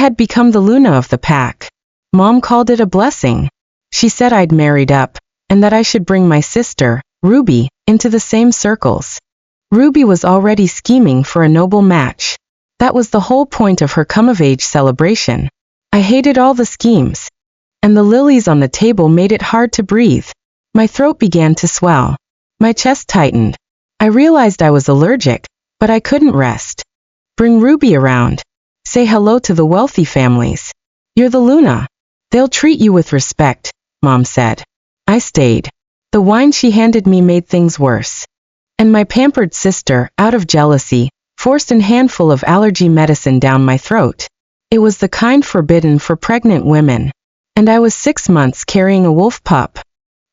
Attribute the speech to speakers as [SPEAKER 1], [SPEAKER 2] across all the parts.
[SPEAKER 1] had become the Luna of the pack. Mom called it a blessing. She said I'd married up, and that I should bring my sister, Ruby, into the same circles. Ruby was already scheming for a noble match. That was the whole point of her come-of-age celebration. I hated all the schemes. And the lilies on the table made it hard to breathe. My throat began to swell. My chest tightened. I realized I was allergic, but I couldn't rest. Bring Ruby around. Say hello to the wealthy families. You're the Luna. They'll treat you with respect, Mom said. I stayed. The wine she handed me made things worse. And my pampered sister, out of jealousy, forced a handful of allergy medicine down my throat. It was the kind forbidden for pregnant women. And I was 6 months carrying a wolf pup.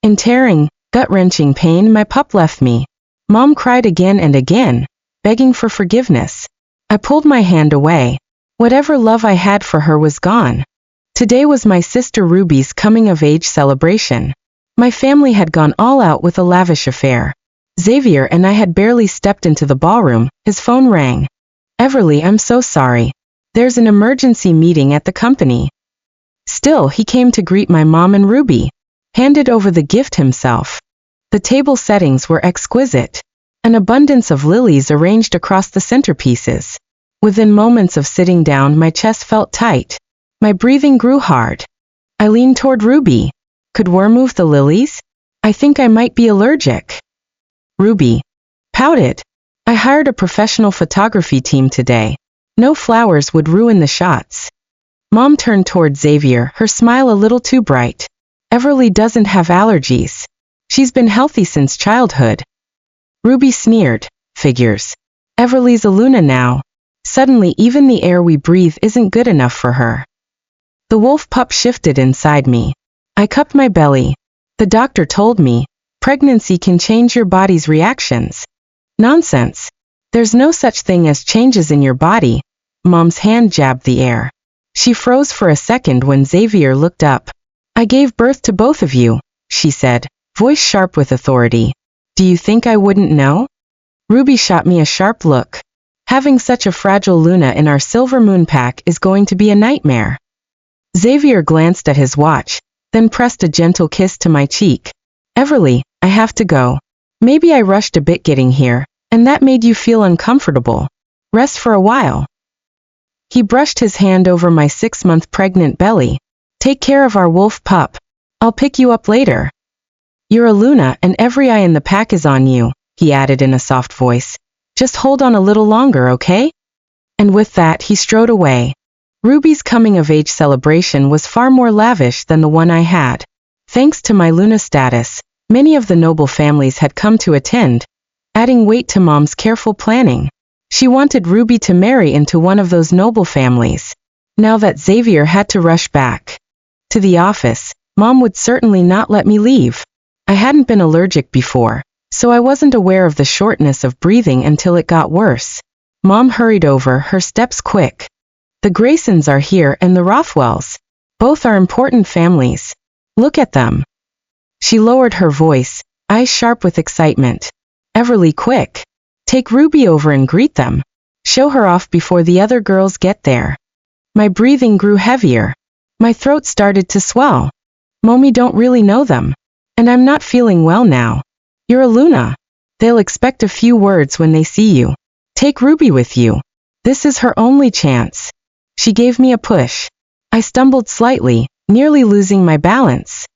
[SPEAKER 1] In tearing, gut-wrenching pain, my pup left me. Mom cried again and again, begging for forgiveness. I pulled my hand away. Whatever love I had for her was gone. Today was my sister Ruby's coming-of-age celebration. My family had gone all out with a lavish affair. Xavier and I had barely stepped into the ballroom. His phone rang. Everly, I'm so sorry. There's an emergency meeting at the company. Still, he came to greet my mom and Ruby. Handed over the gift himself. The table settings were exquisite. An abundance of lilies arranged across the centerpieces. Within moments of sitting down, my chest felt tight. My breathing grew hard. I leaned toward Ruby. Could Worm move the lilies? I think I might be allergic. Ruby pouted. I hired a professional photography team today. No flowers would ruin the shots. Mom turned toward Xavier, her smile a little too bright. Everly doesn't have allergies. She's been healthy since childhood. Ruby sneered. Figures. Everly's a Luna now. Suddenly even the air we breathe isn't good enough for her. The wolf pup shifted inside me. I cupped my belly. The doctor told me, pregnancy can change your body's reactions. Nonsense. There's no such thing as changes in your body. Mom's hand jabbed the air. She froze for a second when Xavier looked up. I gave birth to both of you, she said, voice sharp with authority. Do you think I wouldn't know? Ruby shot me a sharp look. Having such a fragile Luna in our silver moon pack is going to be a nightmare. Xavier glanced at his watch, then pressed a gentle kiss to my cheek. Everly, I have to go. Maybe I rushed a bit getting here, and that made you feel uncomfortable. Rest for a while. He brushed his hand over my 6-month pregnant belly. Take care of our wolf pup. I'll pick you up later. You're a Luna and every eye in the pack is on you, he added in a soft voice. Just hold on a little longer, okay? And with that he strode away. Ruby's coming-of-age celebration was far more lavish than the one I had. Thanks to my Luna status, many of the noble families had come to attend, adding weight to Mom's careful planning. She wanted Ruby to marry into one of those noble families. Now that Xavier had to rush back to the office, Mom would certainly not let me leave. I hadn't been allergic before, so I wasn't aware of the shortness of breathing until it got worse. Mom hurried over, her steps quick. The Graysons are here and the Rothwells. Both are important families. Look at them. She lowered her voice, eyes sharp with excitement. Everly, quick. Take Ruby over and greet them. Show her off before the other girls get there. My breathing grew heavier. My throat started to swell. Mommy don't really know them. And I'm not feeling well now. You're a Luna. They'll expect a few words when they see you. Take Ruby with you. This is her only chance. She gave me a push. I stumbled slightly, nearly losing my balance.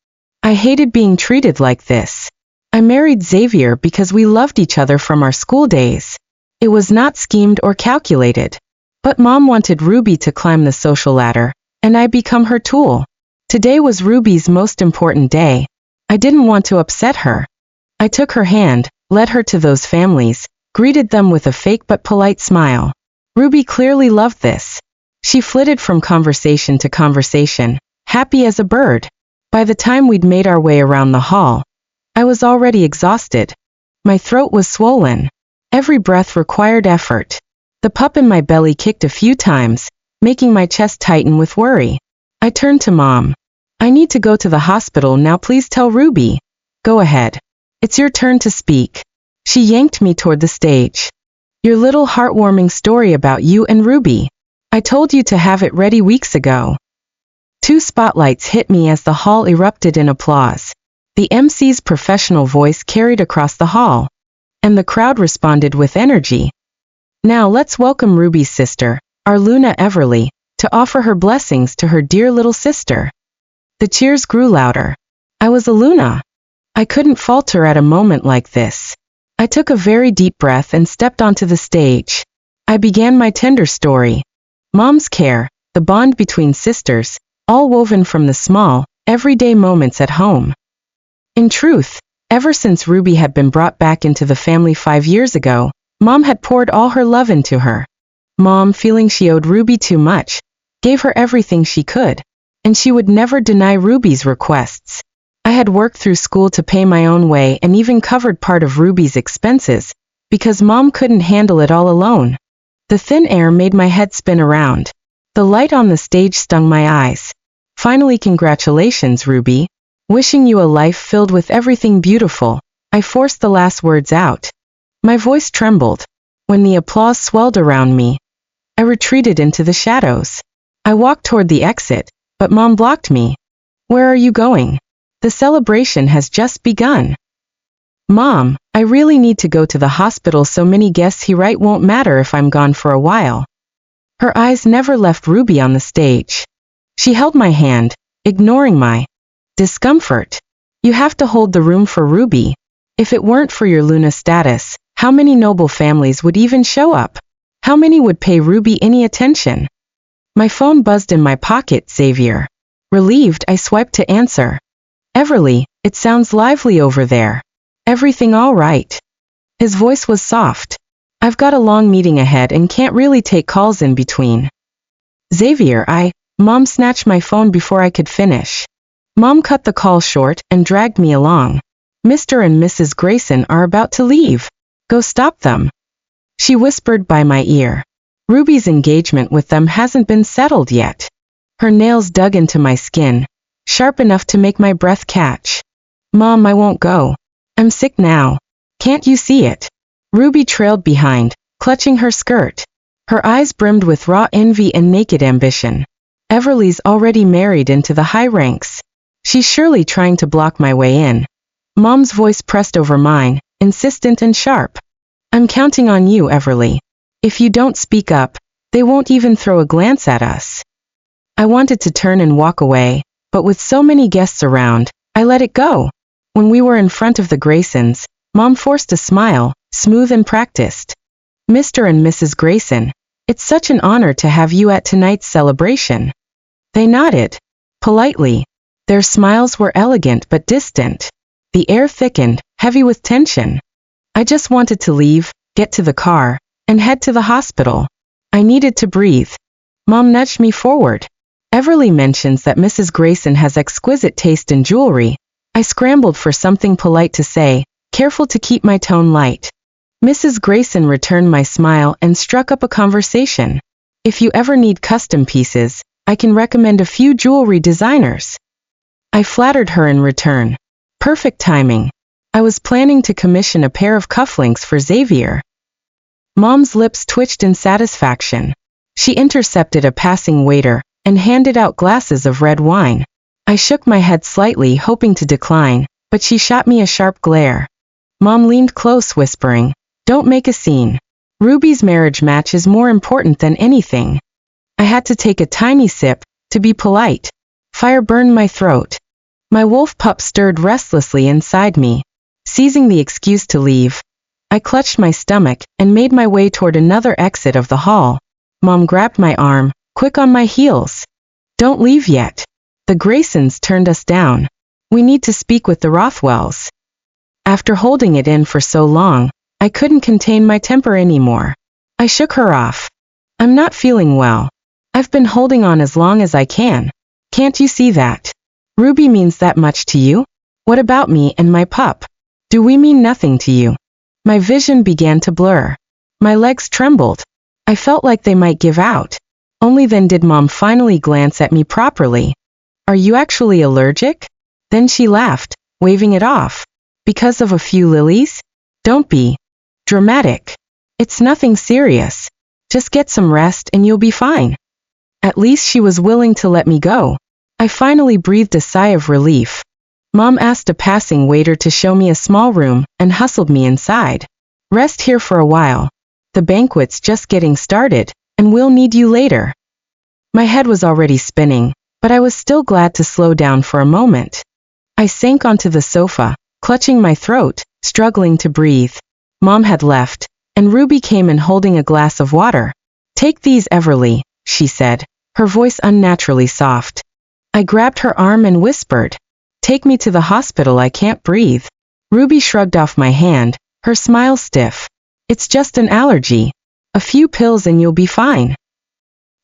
[SPEAKER 1] I hated being treated like this. I married Xavier because we loved each other from our school days. It was not schemed or calculated. But Mom wanted Ruby to climb the social ladder, and I become her tool. Today was Ruby's most important day. I didn't want to upset her. I took her hand, led her to those families, greeted them with a fake but polite smile. Ruby clearly loved this. She flitted from conversation to conversation, happy as a bird. By the time we'd made our way around the hall, I was already exhausted. My throat was swollen. Every breath required effort. The pup in my belly kicked a few times, making my chest tighten with worry. I turned to Mom. I need to go to the hospital now, please tell Ruby. Go ahead. It's your turn to speak. She yanked me toward the stage. Your little heartwarming story about you and Ruby. I told you to have it ready weeks ago. Two spotlights hit me as the hall erupted in applause. The MC's professional voice carried across the hall, and the crowd responded with energy. Now let's welcome Ruby's sister, our Luna Everly, to offer her blessings to her dear little sister. The cheers grew louder. I was a Luna. I couldn't falter at a moment like this. I took a very deep breath and stepped onto the stage. I began my tender story. Mom's care, the bond between sisters, all woven from the small, everyday moments at home. In truth, ever since Ruby had been brought back into the family 5 years ago, Mom had poured all her love into her. Mom, feeling she owed Ruby too much, gave her everything she could, and she would never deny Ruby's requests. I had worked through school to pay my own way and even covered part of Ruby's expenses, because Mom couldn't handle it all alone. The thin air made my head spin around. The light on the stage stung my eyes. Finally, congratulations, Ruby. Wishing you a life filled with everything beautiful. I forced the last words out. My voice trembled. When the applause swelled around me, I retreated into the shadows. I walked toward the exit, but Mom blocked me. Where are you going? The celebration has just begun. Mom, I really need to go to the hospital, so many guests here. It won't matter if I'm gone for a while. Her eyes never left Ruby on the stage. She held my hand, ignoring my discomfort. You have to hold the room for Ruby. If it weren't for your Luna status, how many noble families would even show up? How many would pay Ruby any attention? My phone buzzed in my pocket. Xavier. Relieved, I swiped to answer. Everly, it sounds lively over there. Everything all right? His voice was soft. I've got a long meeting ahead and can't really take calls in between. Xavier, Mom snatched my phone before I could finish. Mom cut the call short and dragged me along. Mr. and Mrs. Grayson are about to leave. Go stop them. She whispered by my ear. Ruby's engagement with them hasn't been settled yet. Her nails dug into my skin, sharp enough to make my breath catch. Mom, I won't go. I'm sick now. Can't you see it? Ruby trailed behind, clutching her skirt. Her eyes brimmed with raw envy and naked ambition. Everly's already married into the high ranks. She's surely trying to block my way in. Mom's voice pressed over mine, insistent and sharp. I'm counting on you, Everly. If you don't speak up, they won't even throw a glance at us. I wanted to turn and walk away, but with so many guests around, I let it go. When we were in front of the Graysons, Mom forced a smile, smooth and practiced. Mr. and Mrs. Grayson, it's such an honor to have you at tonight's celebration. They nodded, politely. Their smiles were elegant but distant. The air thickened, heavy with tension. I just wanted to leave, get to the car, and head to the hospital. I needed to breathe. Mom nudged me forward. Everly mentions that Mrs. Grayson has exquisite taste in jewelry. I scrambled for something polite to say, careful to keep my tone light. Mrs. Grayson returned my smile and struck up a conversation. If you ever need custom pieces, I can recommend a few jewelry designers. I flattered her in return. Perfect timing. I was planning to commission a pair of cufflinks for Xavier. Mom's lips twitched in satisfaction. She intercepted a passing waiter and handed out glasses of red wine. I shook my head slightly, hoping to decline, but she shot me a sharp glare. Mom leaned close, whispering, "Don't make a scene. Ruby's marriage match is more important than anything." I had to take a tiny sip, to be polite. Fire burned my throat. My wolf pup stirred restlessly inside me. Seizing the excuse to leave, I clutched my stomach and made my way toward another exit of the hall. Mom grabbed my arm, quick on my heels. "Don't leave yet. The Graysons turned us down. We need to speak with the Rothwells." After holding it in for so long, I couldn't contain my temper anymore. I shook her off. "I'm not feeling well. I've been holding on as long as I can. Can't you see that? Ruby means that much to you? What about me and my pup? Do we mean nothing to you?" My vision began to blur. My legs trembled. I felt like they might give out. Only then did Mom finally glance at me properly. "Are you actually allergic?" Then she laughed, waving it off. "Because of a few lilies? Don't be dramatic. It's nothing serious. Just get some rest and you'll be fine." At least she was willing to let me go. I finally breathed a sigh of relief. Mom asked a passing waiter to show me a small room and hustled me inside. Rest here for a while. The banquet's just getting started, and we'll need you later. My head was already spinning, but I was still glad to slow down for a moment. I sank onto the sofa, clutching my throat, struggling to breathe. Mom had left, and Ruby came in holding a glass of water. "Take these, Everly," she said, her voice unnaturally soft. I grabbed her arm and whispered, "Take me to the hospital, I can't breathe." Ruby shrugged off my hand, her smile stiff. "It's just an allergy. A few pills and you'll be fine."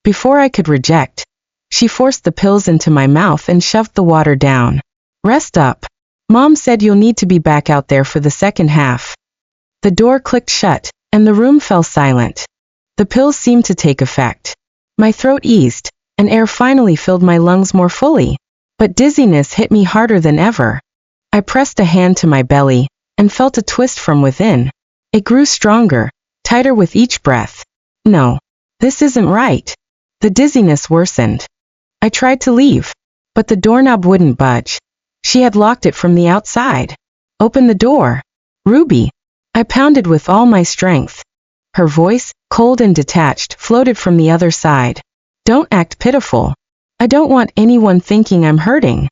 [SPEAKER 1] Before I could reject, she forced the pills into my mouth and shoved the water down. "Rest up. Mom said you'll need to be back out there for the second half." The door clicked shut, and the room fell silent. The pills seemed to take effect. My throat eased, and air finally filled my lungs more fully. But dizziness hit me harder than ever. I pressed a hand to my belly, and felt a twist from within. It grew stronger, tighter with each breath. No, this isn't right. The dizziness worsened. I tried to leave, but the doorknob wouldn't budge. She had locked it from the outside. "Open the door. Ruby." I pounded with all my strength. Her voice, cold and detached, floated from the other side. "Don't act pitiful. I don't want anyone thinking I'm hurting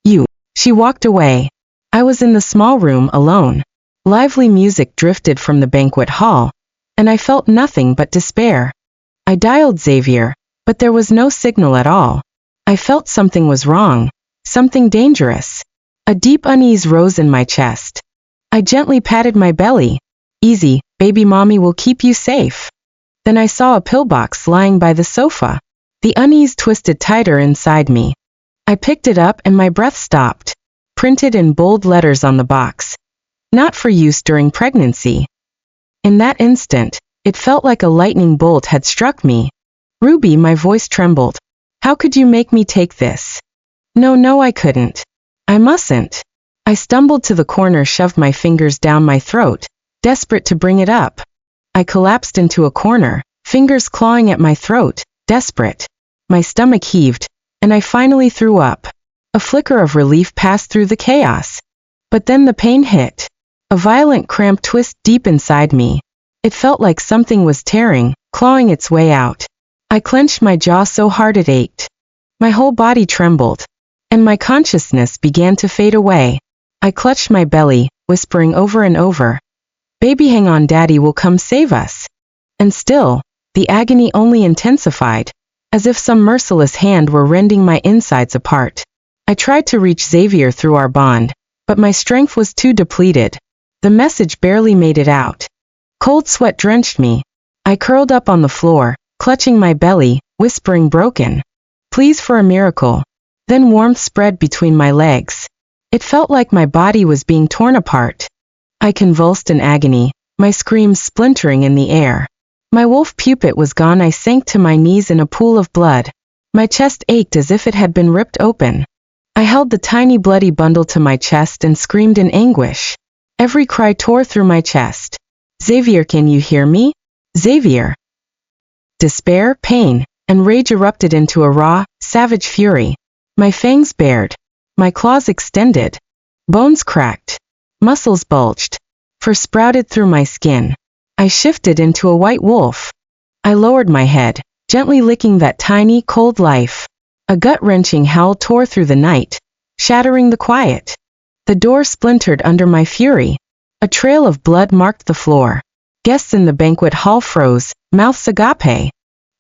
[SPEAKER 1] you." She walked away. I was in the small room alone. Lively music drifted from the banquet hall, and I felt nothing but despair. I dialed Xavier, but there was no signal at all. I felt something was wrong, something dangerous. A deep unease rose in my chest. I gently patted my belly. "Easy, baby, mommy will keep you safe." Then I saw a pillbox lying by the sofa. The unease twisted tighter inside me. I picked it up and my breath stopped. Printed in bold letters on the box. "Not for use during pregnancy." In that instant, it felt like a lightning bolt had struck me. "Ruby," my voice trembled. "How could you make me take this?" No, I couldn't. I mustn't. I stumbled to the corner, shoved my fingers down my throat, desperate to bring it up. I collapsed into a corner, fingers clawing at my throat, desperate. My stomach heaved, and I finally threw up. A flicker of relief passed through the chaos. But then the pain hit. A violent cramp twist deep inside me. It felt like something was tearing, clawing its way out. I clenched my jaw so hard it ached. My whole body trembled, and my consciousness began to fade away. I clutched my belly, whispering over and over, "Baby, hang on, Daddy will come save us." And still, the agony only intensified, as if some merciless hand were rending my insides apart. I tried to reach Xavier through our bond, but my strength was too depleted. The message barely made it out. Cold sweat drenched me. I curled up on the floor, clutching my belly, whispering broken pleas for a miracle. Then warmth spread between my legs. It felt like my body was being torn apart. I convulsed in agony, my screams splintering in the air. My wolf pupil was gone. I sank to my knees in a pool of blood. My chest ached as if it had been ripped open. I held the tiny bloody bundle to my chest and screamed in anguish. Every cry tore through my chest. "Xavier, can you hear me? Xavier!" Despair, pain, and rage erupted into a raw, savage fury. My fangs bared. My claws extended. Bones cracked. Muscles bulged. Fur sprouted through my skin. I shifted into a white wolf. I lowered my head, gently licking that tiny, cold life. A gut-wrenching howl tore through the night, shattering the quiet. The door splintered under my fury. A trail of blood marked the floor. Guests in the banquet hall froze, mouths agape.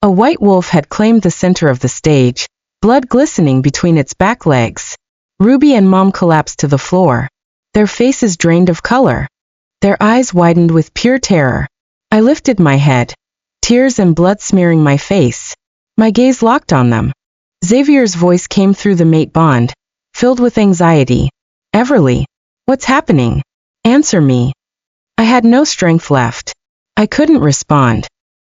[SPEAKER 1] A white wolf had claimed the center of the stage, blood glistening between its back legs. Ruby and Mom collapsed to the floor, their faces drained of color. Their eyes widened with pure terror. I lifted my head, tears and blood smearing my face. My gaze locked on them. Xavier's voice came through the mate bond, filled with anxiety. "Everly, what's happening? Answer me." I had no strength left. I couldn't respond.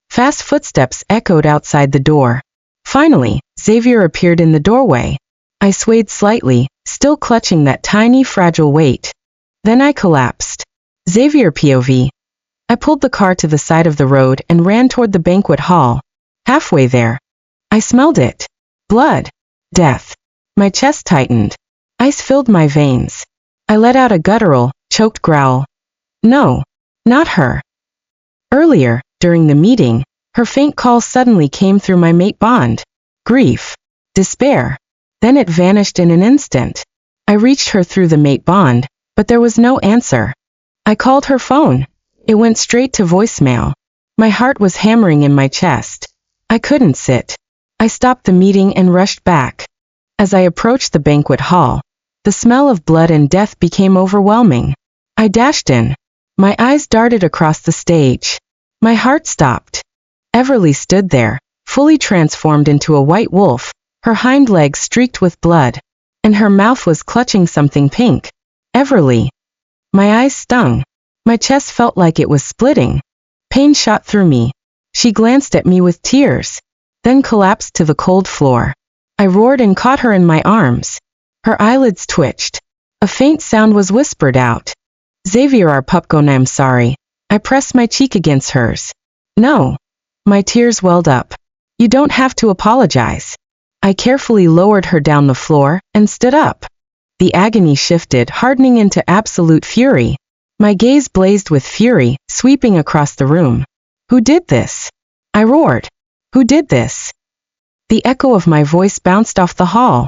[SPEAKER 1] Fast footsteps echoed outside the door. Finally, Xavier appeared in the doorway. I swayed slightly, still clutching that tiny, fragile weight. Then I collapsed. Xavier POV. I pulled the car to the side of the road and ran toward the banquet hall. Halfway there, I smelled it. Blood. Death. My chest tightened. Ice filled my veins. I let out a guttural, choked growl. No. Not her. Earlier, during the meeting, her faint call suddenly came through my mate bond. Grief. Despair. Then it vanished in an instant. I reached her through the mate bond, but there was no answer. I called her phone. It went straight to voicemail. My heart was hammering in my chest. I couldn't sit. I stopped the meeting and rushed back. As I approached the banquet hall, the smell of blood and death became overwhelming. I dashed in. My eyes darted across the stage. My heart stopped. Everly stood there, fully transformed into a white wolf, her hind legs streaked with blood, and her mouth was clutching something pink. Everly. My eyes stung. My chest felt like it was splitting. Pain shot through me. She glanced at me with tears, then collapsed to the cold floor. I roared and caught her in my arms. Her eyelids twitched. A faint sound was whispered out. Xavier, our pupgon, I'm sorry. I pressed my cheek against hers. No. My tears welled up. You don't have to apologize. I carefully lowered her down the floor and stood up. The agony shifted, hardening into absolute fury. My gaze blazed with fury, sweeping across the room. Who did this? I roared. Who did this? The echo of my voice bounced off the hall.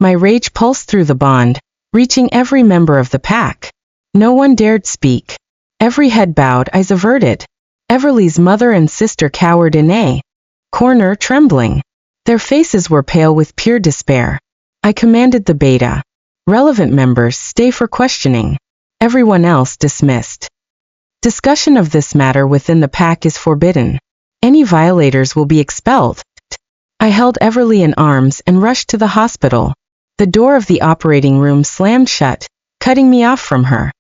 [SPEAKER 1] My rage pulsed through the bond, reaching every member of the pack. No one dared speak. Every head bowed, eyes averted. Everly's mother and sister cowered in a corner, trembling. Their faces were pale with pure despair. I commanded the beta. Relevant members, stay for questioning. Everyone else dismissed. Discussion of this matter within the pack is forbidden. Any violators will be expelled. I held Everly in arms and rushed to the hospital. The door of the operating room slammed shut, cutting me off from her.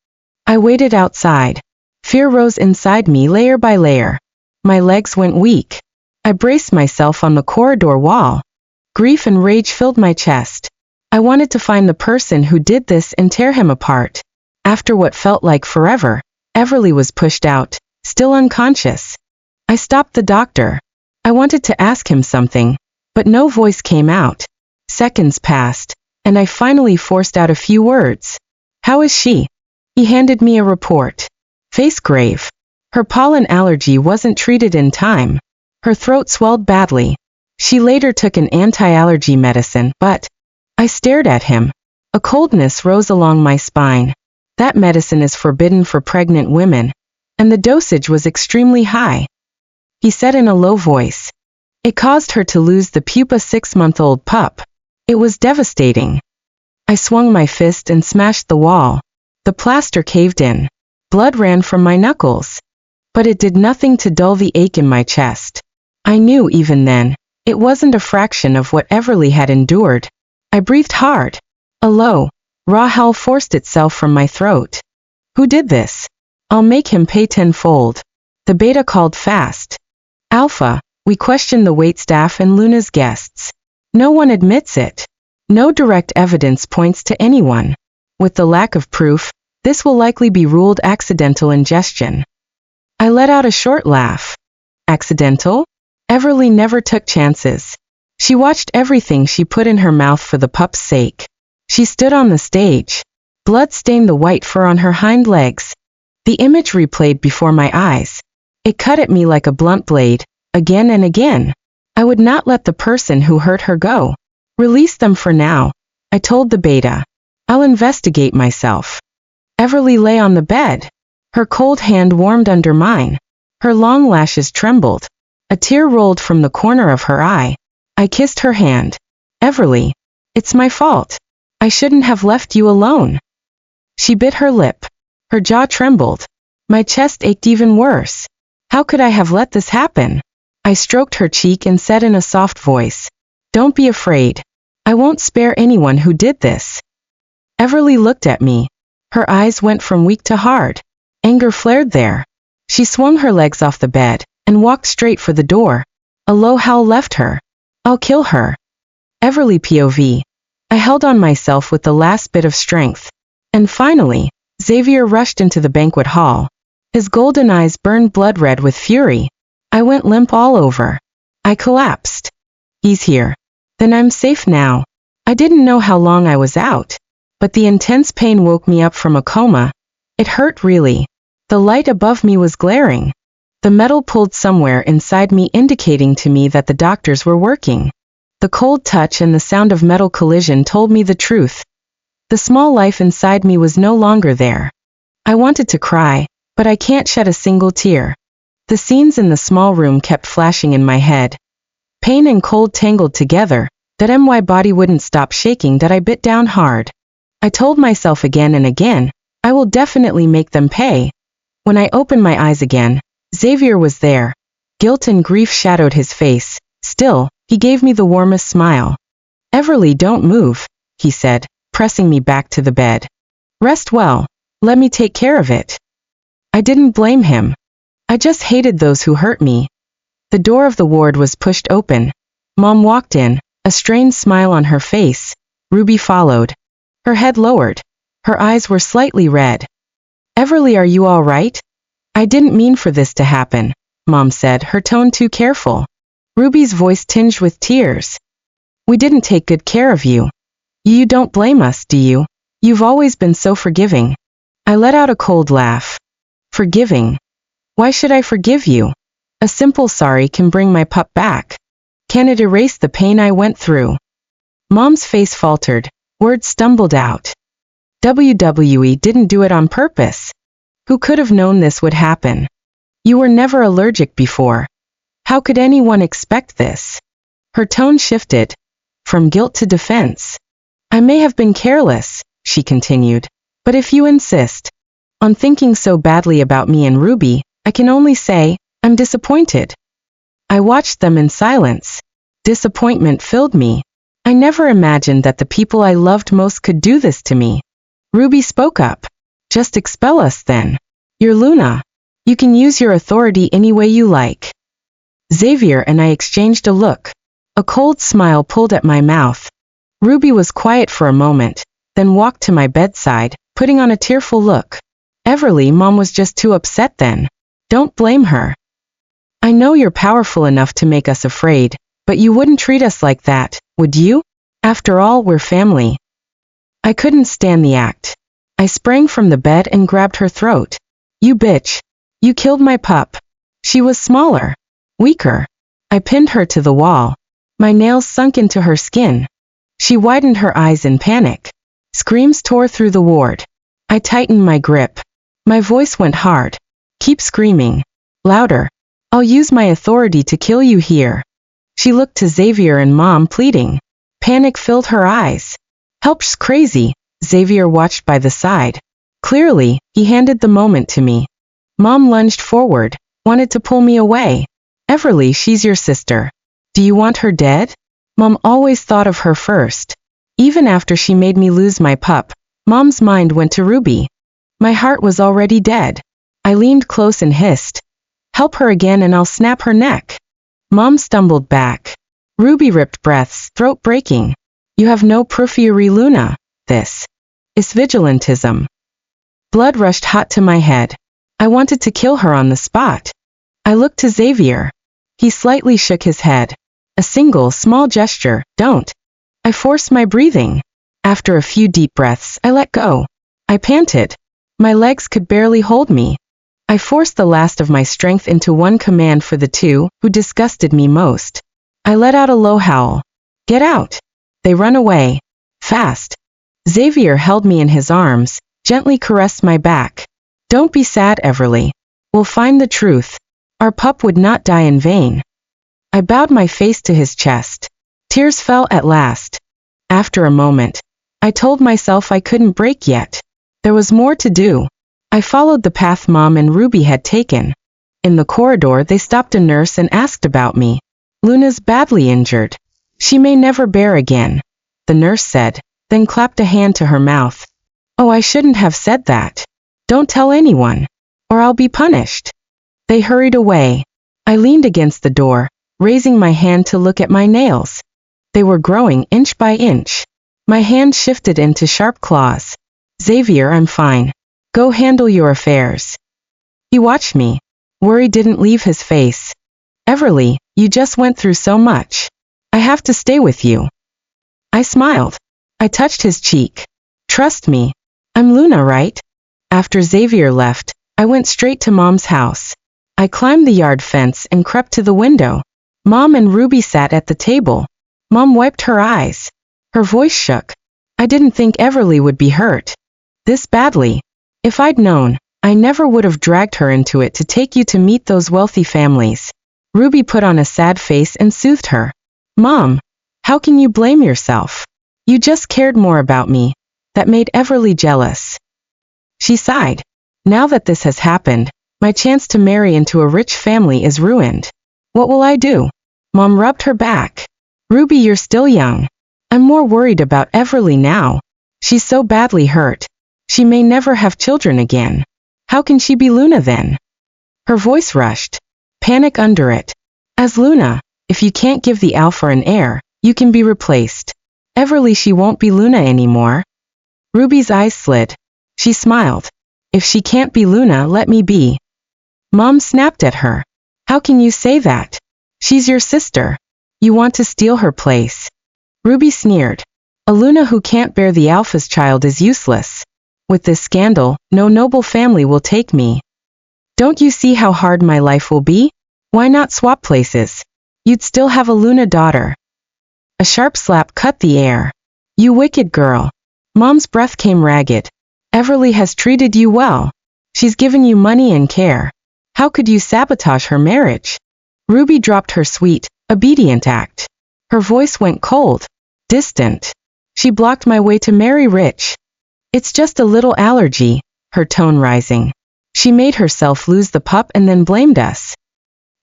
[SPEAKER 1] I waited outside. Fear rose inside me layer by layer. My legs went weak. I braced myself on the corridor wall. Grief and rage filled my chest. I wanted to find the person who did this and tear him apart. After what felt like forever, Everly was pushed out, still unconscious. I stopped the doctor. I wanted to ask him something, but no voice came out. Seconds passed, and I finally forced out a few words. How is she? He handed me a report. Face grave. Her pollen allergy wasn't treated in time. Her throat swelled badly. She later took an anti-allergy medicine, but I stared at him. A coldness rose along my spine. That medicine is forbidden for pregnant women, and the dosage was extremely high. He said in a low voice. It caused her to lose the pupa 6-month-old pup. It was devastating. I swung my fist and smashed the wall. The plaster caved in. Blood ran from my knuckles. But it did nothing to dull the ache in my chest. I knew even then, it wasn't a fraction of what Everly had endured. I breathed hard. A low, raw howl forced itself from my throat. Who did this? I'll make him pay tenfold. The beta called fast. Alpha, we questioned the waitstaff and Luna's guests. No one admits it. No direct evidence points to anyone. With the lack of proof, this will likely be ruled accidental ingestion. I let out a short laugh. Accidental? Everly never took chances. She watched everything she put in her mouth for the pup's sake. She stood on the stage. Blood stained the white fur on her hind legs. The image replayed before my eyes. It cut at me like a blunt blade, again and again. I would not let the person who hurt her go. Release them for now, I told the beta. I'll investigate myself. Everly lay on the bed. Her cold hand warmed under mine. Her long lashes trembled. A tear rolled from the corner of her eye. I kissed her hand. Everly, it's my fault. I shouldn't have left you alone. She bit her lip. Her jaw trembled. My chest ached even worse. How could I have let this happen? I stroked her cheek and said in a soft voice, Don't be afraid. I won't spare anyone who did this. Everly looked at me. Her eyes went from weak to hard. Anger flared there. She swung her legs off the bed and walked straight for the door. A low howl left her. I'll kill her. Everly POV. I held on myself with the last bit of strength. And finally, Xavier rushed into the banquet hall. His golden eyes burned blood red with fury. I went limp all over. I collapsed. He's here. Then I'm safe now. I didn't know how long I was out, but the intense pain woke me up from a coma. It hurt really. The light above me was glaring. The metal pulled somewhere inside me, indicating to me that the doctors were working. The cold touch and the sound of metal collision told me the truth. The small life inside me was no longer there. I wanted to cry, but I can't shed a single tear. The scenes in the small room kept flashing in my head. Pain and cold tangled together. That my body wouldn't stop shaking, that I bit down hard. I told myself again and again, I will definitely make them pay. When I opened my eyes again, Xavier was there. Guilt and grief shadowed his face. Still, he gave me the warmest smile. Everly, don't move, he said, pressing me back to the bed. Rest well. Let me take care of it. I didn't blame him. I just hated those who hurt me. The door of the ward was pushed open. Mom walked in, a strained smile on her face. Ruby followed. Her head lowered. Her eyes were slightly red. Everly, are you all right? I didn't mean for this to happen, Mom said, her tone too careful. Ruby's voice tinged with tears. We didn't take good care of you. You don't blame us, do you? You've always been so forgiving. I let out a cold laugh. Forgiving? Why should I forgive you? A simple sorry can bring my pup back. Can it erase the pain I went through? Mom's face faltered. Words stumbled out. WWE didn't do it on purpose. Who could have known this would happen? You were never allergic before. How could anyone expect this? Her tone shifted. From guilt to defense. I may have been careless, she continued. But if you insist on thinking so badly about me and Ruby, I can only say, I'm disappointed. I watched them in silence. Disappointment filled me. I never imagined that the people I loved most could do this to me. Ruby spoke up. Just expel us then. You're Luna. You can use your authority any way you like. Xavier and I exchanged a look. A cold smile pulled at my mouth. Ruby was quiet for a moment, then walked to my bedside, putting on a tearful look. Everly, Mom was just too upset then. Don't blame her. I know you're powerful enough to make us afraid, but you wouldn't treat us like that, would you? After all, we're family. I couldn't stand the act. I sprang from the bed and grabbed her throat. You bitch. You killed my pup. She was smaller. Weaker. I pinned her to the wall. My nails sunk into her skin. She widened her eyes in panic. Screams tore through the ward. I tightened my grip. My voice went hard. Keep screaming. Louder. I'll use my authority to kill you here. She looked to Xavier and Mom, pleading. Panic filled her eyes. Help's crazy, Xavier watched by the side. Clearly, he handed the moment to me. Mom lunged forward, wanted to pull me away. Everly, she's your sister. Do you want her dead? Mom always thought of her first. Even after she made me lose my pup, Mom's mind went to Ruby. My heart was already dead. I leaned close and hissed. Help her again and I'll snap her neck. Mom stumbled back. Ruby ripped breaths, throat breaking. You have no proof, Luna. This is vigilantism. Blood rushed hot to my head. I wanted to kill her on the spot. I looked to Xavier. He slightly shook his head. A single, small gesture, don't. I forced my breathing. After a few deep breaths, I let go. I panted. My legs could barely hold me. I forced the last of my strength into one command for the two who disgusted me most. I let out a low howl. Get out. They run away. Fast. Xavier held me in his arms, gently caressed my back. Don't be sad, Everly. We'll find the truth. Our pup would not die in vain. I bowed my face to his chest. Tears fell at last. After a moment, I told myself I couldn't break yet. There was more to do. I followed the path Mom and Ruby had taken. In the corridor, they stopped a nurse and asked about me. Luna's badly injured. She may never bear again, the nurse said, then clapped a hand to her mouth. Oh, I shouldn't have said that. Don't tell anyone, or I'll be punished. They hurried away. I leaned against the door, raising my hand to look at my nails. They were growing inch by inch. My hand shifted into sharp claws. Xavier, I'm fine. Go handle your affairs. He watched me. Worry didn't leave his face. Everly, you just went through so much. I have to stay with you. I smiled. I touched his cheek. Trust me. I'm Luna, right? After Xavier left, I went straight to Mom's house. I climbed the yard fence and crept to the window. Mom and Ruby sat at the table. Mom wiped her eyes. Her voice shook. I didn't think Everly would be hurt this badly. If I'd known, I never would have dragged her into it to take you to meet those wealthy families. Ruby put on a sad face and soothed her. Mom, how can you blame yourself? You just cared more about me. That made Everly jealous. She sighed. Now that this has happened, my chance to marry into a rich family is ruined. What will I do? Mom rubbed her back. Ruby, you're still young. I'm more worried about Everly now. She's so badly hurt. She may never have children again. How can she be Luna then? Her voice rushed. Panic under it. As Luna, if you can't give the alpha an heir, you can be replaced. Everly, she won't be Luna anymore. Ruby's eyes slid. She smiled. If she can't be Luna, let me be. Mom snapped at her. How can you say that? She's your sister. You want to steal her place. Ruby sneered. A Luna who can't bear the alpha's child is useless. With this scandal, no noble family will take me. Don't you see how hard my life will be? Why not swap places? You'd still have a Luna daughter. A sharp slap cut the air. You wicked girl. Mom's breath came ragged. Everly has treated you well. She's given you money and care. How could you sabotage her marriage? Ruby dropped her sweet, obedient act. Her voice went cold, distant. She blocked my way to marry rich. It's just a little allergy, her tone rising. She made herself lose the pup and then blamed us.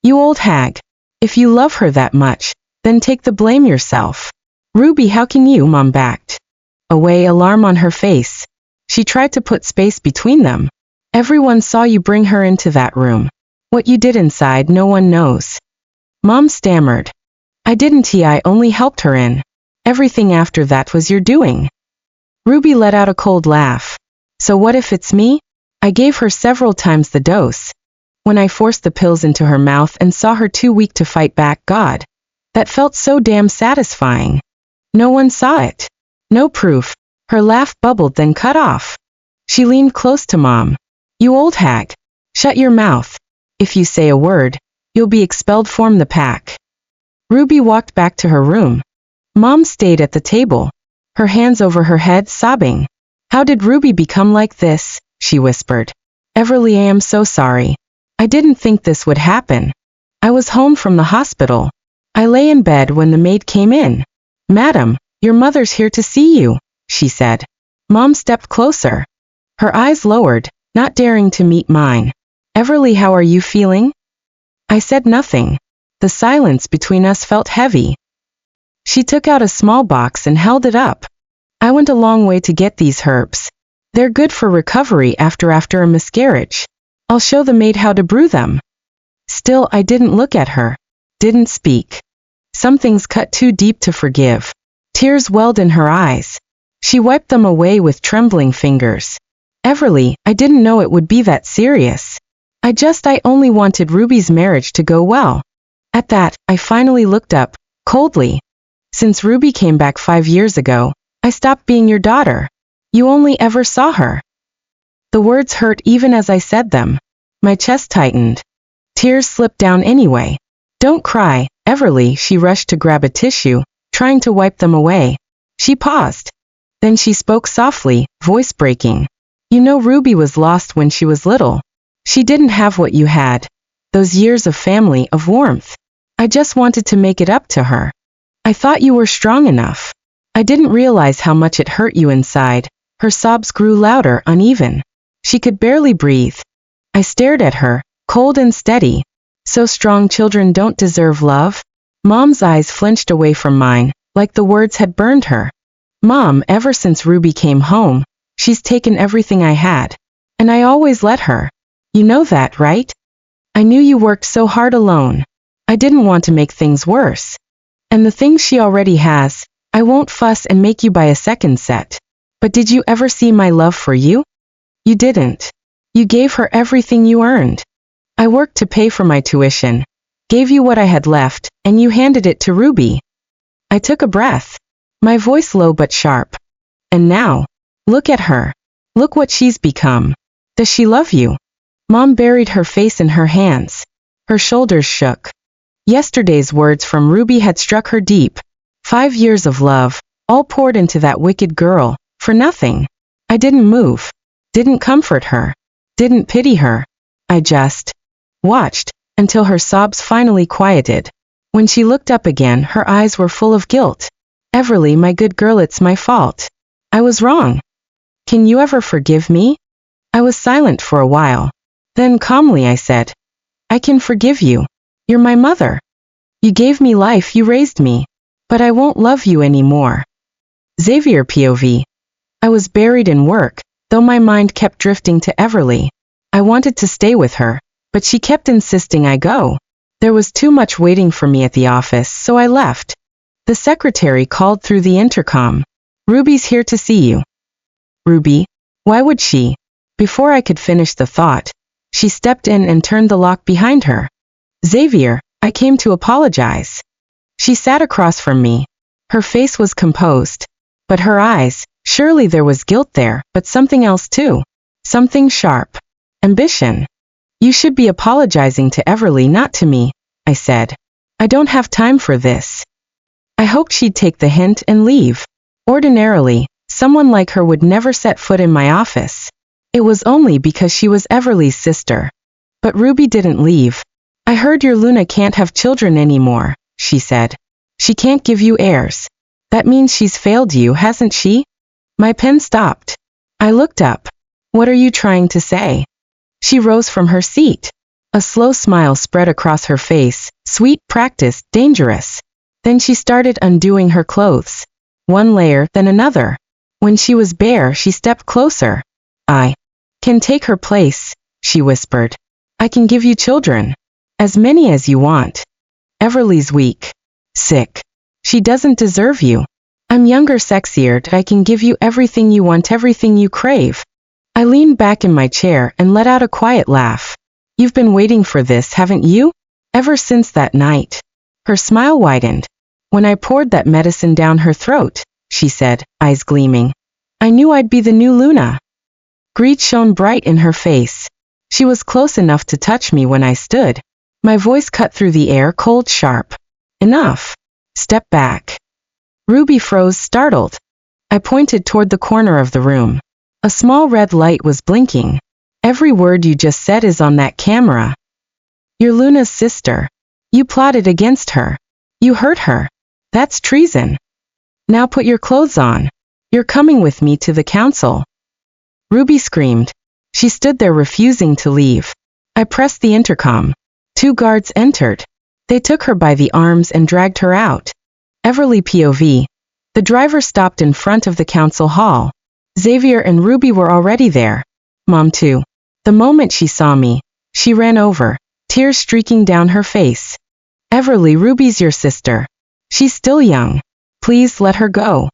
[SPEAKER 1] You old hag. If you love her that much, then take the blame yourself. Ruby, how can you? Mom backed away, alarm on her face. She tried to put space between them. Everyone saw you bring her into that room. What you did inside, no one knows. Mom stammered. I didn't. I only helped her in. Everything after that was your doing. Ruby let out a cold laugh. So what if it's me? I gave her several times the dose. When I forced the pills into her mouth and saw her too weak to fight back, God, that felt so damn satisfying. No one saw it. No proof. Her laugh bubbled, then cut off. She leaned close to Mom. You old hag. Shut your mouth. If you say a word, you'll be expelled from the pack. Ruby walked back to her room. Mom stayed at the table, her hands over her head, sobbing. How did Ruby become like this? She whispered. Everly, I am so sorry. I didn't think this would happen. I was home from the hospital. I lay in bed when the maid came in. Madam, your mother's here to see you, she said. Mom stepped closer. Her eyes lowered, not daring to meet mine. Everly, how are you feeling? I said nothing. The silence between us felt heavy. She took out a small box and held it up. I went a long way to get these herbs. They're good for recovery after a miscarriage. I'll show the maid how to brew them. Still, I didn't look at her. Didn't speak. Some things cut too deep to forgive. Tears welled in her eyes. She wiped them away with trembling fingers. Everly, I didn't know it would be that serious. I only wanted Ruby's marriage to go well. At that, I finally looked up, coldly. Since Ruby came back 5 years ago, I stopped being your daughter. You only ever saw her. The words hurt even as I said them. My chest tightened. Tears slipped down anyway. Don't cry, Everly. She rushed to grab a tissue, trying to wipe them away. She paused. Then she spoke softly, voice breaking. You know, Ruby was lost when she was little. She didn't have what you had. Those years of family, of warmth. I just wanted to make it up to her. I thought you were strong enough. I didn't realize how much it hurt you inside. Her sobs grew louder, uneven. She could barely breathe. I stared at her, cold and steady. So strong children don't deserve love? Mom's eyes flinched away from mine, like the words had burned her. Mom, ever since Ruby came home, she's taken everything I had. And I always let her. You know that, right? I knew you worked so hard alone. I didn't want to make things worse. And the things she already has, I won't fuss and make you buy a second set. But did you ever see my love for you? You didn't. You gave her everything you earned. I worked to pay for my tuition, gave you what I had left, and you handed it to Ruby. I took a breath, my voice low but sharp. And now, look at her. Look what she's become. Does she love you? Mom buried her face in her hands. Her shoulders shook. Yesterday's words from Ruby had struck her deep. 5 years of love, all poured into that wicked girl, for nothing. I didn't move. Didn't comfort her. Didn't pity her. I just watched until her sobs finally quieted. When she looked up again, her eyes were full of guilt. Everly, my good girl, it's my fault. I was wrong. Can you ever forgive me? I was silent for a while. Then calmly I said, I can forgive you. You're my mother. You gave me life, you raised me. But I won't love you anymore. Xavier POV. I was buried in work, though my mind kept drifting to Everly. I wanted to stay with her, but she kept insisting I go. There was too much waiting for me at the office, so I left. The secretary called through the intercom. Ruby's here to see you. Ruby? Why would she? Before I could finish the thought, she stepped in and turned the lock behind her. Xavier, I came to apologize. She sat across from me. Her face was composed. But her eyes, surely there was guilt there, but something else too. Something sharp. Ambition. You should be apologizing to Everly, not to me, I said. I don't have time for this. I hoped she'd take the hint and leave. Ordinarily, someone like her would never set foot in my office. It was only because she was Everly's sister. But Ruby didn't leave. I heard your Luna can't have children anymore, she said. She can't give you heirs. That means she's failed you, hasn't she? My pen stopped. I looked up. What are you trying to say? She rose from her seat. A slow smile spread across her face. Sweet, practiced, dangerous. Then she started undoing her clothes. One layer, then another. When she was bare, she stepped closer. I can take her place, she whispered. I can give you children. As many as you want. Everly's weak. Sick. She doesn't deserve you. I'm younger, sexier, I can give you everything you want, everything you crave. I leaned back in my chair and let out a quiet laugh. You've been waiting for this, haven't you? Ever since that night. Her smile widened. When I poured that medicine down her throat, she said, eyes gleaming. I knew I'd be the new Luna. Greed shone bright in her face. She was close enough to touch me when I stood. My voice cut through the air, cold, sharp. Enough. Step back. Ruby froze, startled. I pointed toward the corner of the room. A small red light was blinking. Every word you just said is on that camera. You're Luna's sister. You plotted against her. You hurt her. That's treason. Now put your clothes on. You're coming with me to the council. Ruby screamed. She stood there refusing to leave. I pressed the intercom. 2 guards entered. They took her by the arms and dragged her out. Everly POV. The driver stopped in front of the council hall. Xavier and Ruby were already there. Mom too. The moment she saw me, she ran over, tears streaking down her face. Everly, Ruby's your sister. She's still young. Please let her go.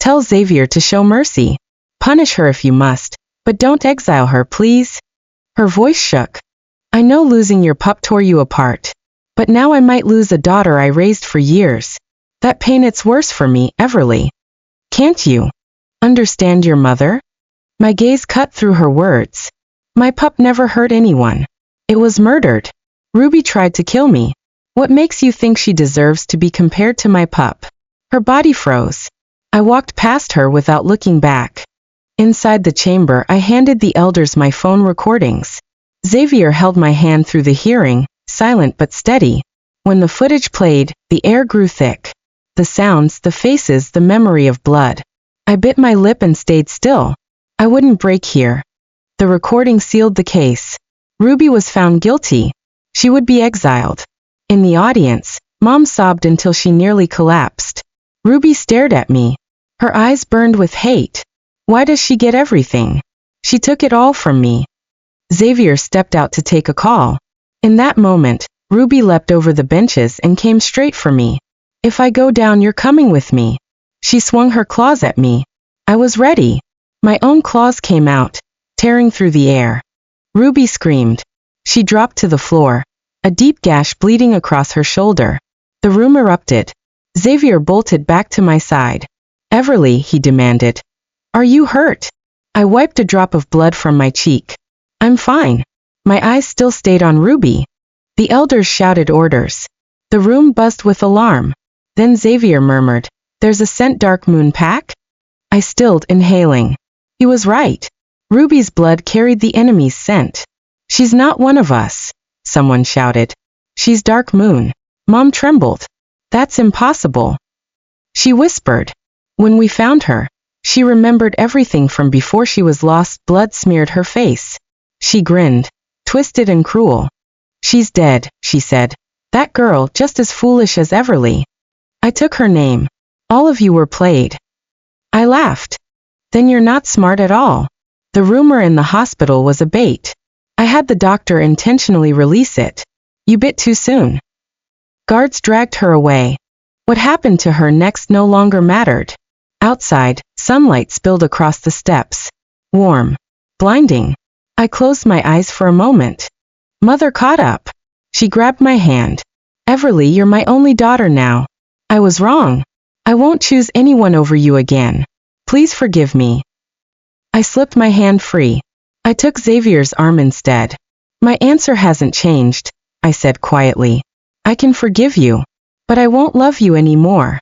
[SPEAKER 1] Tell Xavier to show mercy. Punish her if you must, but don't exile her, please. Her voice shook. I know losing your pup tore you apart. But now I might lose a daughter I raised for years. That pain, it's worse for me, Everly. Can't you understand your mother? My gaze cut through her words. My pup never hurt anyone. It was murdered. Ruby tried to kill me. What makes you think she deserves to be compared to my pup? Her body froze. I walked past her without looking back. Inside the chamber, I handed the elders my phone recordings. Xavier held my hand through the hearing, silent but steady. When the footage played, the air grew thick. The sounds, the faces, the memory of blood. I bit my lip and stayed still. I wouldn't break here. The recording sealed the case. Ruby was found guilty. She would be exiled. In the audience, Mom sobbed until she nearly collapsed. Ruby stared at me. Her eyes burned with hate. Why does she get everything? She took it all from me. Xavier stepped out to take a call. In that moment, Ruby leapt over the benches and came straight for me. If I go down, you're coming with me. She swung her claws at me. I was ready. My own claws came out, tearing through the air. Ruby screamed. She dropped to the floor, a deep gash bleeding across her shoulder. The room erupted. Xavier bolted back to my side. Everly, he demanded. Are you hurt? I wiped a drop of blood from my cheek. I'm fine. My eyes still stayed on Ruby. The elders shouted orders. The room buzzed with alarm. Then Xavier murmured, There's a scent Dark Moon pack? I stilled, inhaling. He was right. Ruby's blood carried the enemy's scent. She's not one of us, someone shouted. She's Dark Moon. Mom trembled. That's impossible. She whispered. When we found her, she remembered everything from before she was lost. Blood smeared her face. She grinned, twisted and cruel. She's dead, she said. That girl, just as foolish as Everly. I took her name. All of you were played. I laughed. Then you're not smart at all. The rumor in the hospital was a bait. I had the doctor intentionally release it. You bit too soon. Guards dragged her away. What happened to her next no longer mattered. Outside, sunlight spilled across the steps. Warm. Blinding. I closed my eyes for a moment. Mother caught up. She grabbed my hand. Everly, you're my only daughter now. I was wrong. I won't choose anyone over you again. Please forgive me. I slipped my hand free. I took Xavier's arm instead. My answer hasn't changed, I said quietly. I can forgive you, but I won't love you anymore.